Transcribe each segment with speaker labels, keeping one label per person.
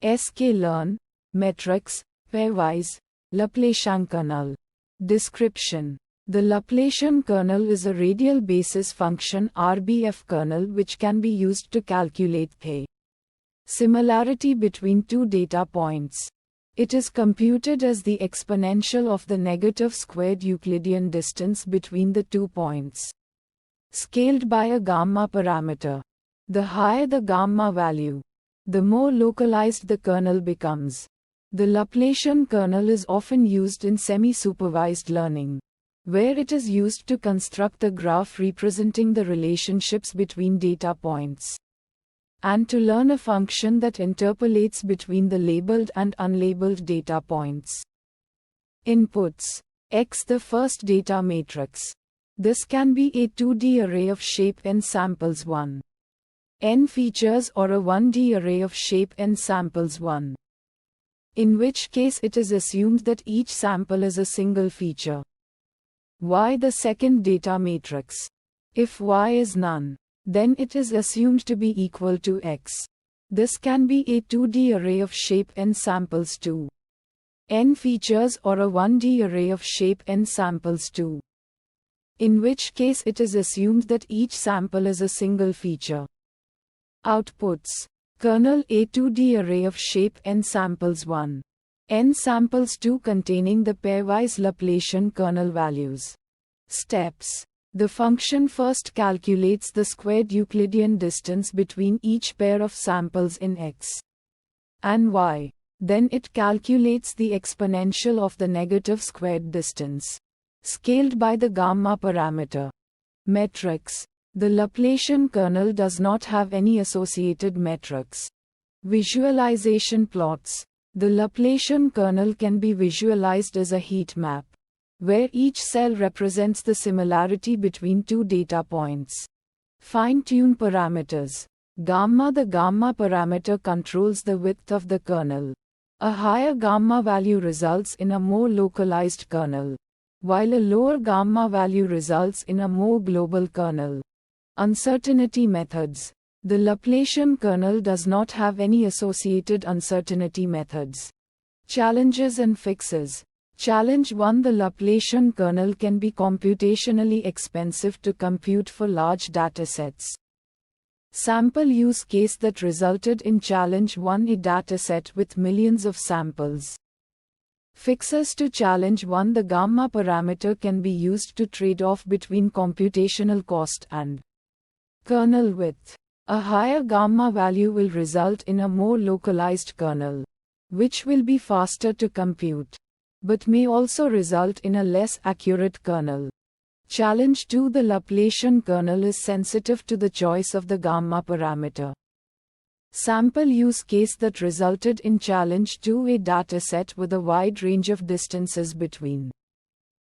Speaker 1: sklearnmetricspairwiselaplaciankernel. Description: the Laplacian kernel is a radial basis function RBF kernel which can be used to calculate the similarity between two data points. It is computed as the exponential of the negative squared Euclidean distance between the 2 points, scaled by a gamma parameter. The higher the gamma value, the more localized the kernel becomes. The Laplacian kernel is often used in semi-supervised learning, where it is used to construct a graph representing the relationships between data points, and to learn a function that interpolates between the labeled and unlabeled data points. Inputs: X, the first data matrix. This can be a 2D array of shape n samples 1. N features, or a 1D array of shape n samples 1. In which case it is assumed that each sample is a single feature. Y, the second data matrix. If Y is none, then it is assumed to be equal to X. This can be a 2D array of shape n samples 2. N features, or a 1D array of shape n samples 2. In which case it is assumed that each sample is a single feature. Outputs: kernel a 2D array of shape n samples 1. N samples 2 containing the pairwise Laplacian kernel values. Steps: the function first calculates the squared Euclidean distance between each pair of samples in X and Y. Then it calculates the exponential of the negative squared distance, scaled by the gamma parameter. Metrics: the Laplacian kernel does not have any associated metrics. Visualization plots: the Laplacian kernel can be visualized as a heat map, where each cell represents the similarity between two data points. Fine-tune parameters: gamma, the gamma parameter controls the width of the kernel. A higher gamma value results in a more localized kernel, while a lower gamma value results in a more global kernel. Uncertainty methods: the Laplacian kernel does not have any associated uncertainty methods. Challenges and fixes. Challenge 1: the Laplacian kernel can be computationally expensive to compute for large datasets. Sample use case that resulted in challenge 1: a dataset with millions of samples. Fixes to challenge 1: the gamma parameter can be used to trade off between computational cost and kernel width. A higher gamma value will result in a more localized kernel, which will be faster to compute, but may also result in a less accurate kernel. Challenge 2: the Laplacian kernel is sensitive to the choice of the gamma parameter. Sample use case that resulted in challenge 2: a dataset with a wide range of distances between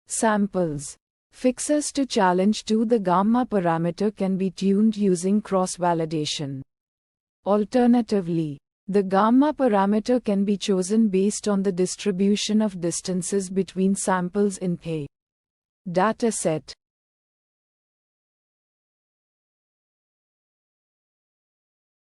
Speaker 1: samples. Fixes to challenge 2: the gamma parameter can be tuned using cross-validation. Alternatively, the gamma parameter can be chosen based on the distribution of distances between samples in a dataset.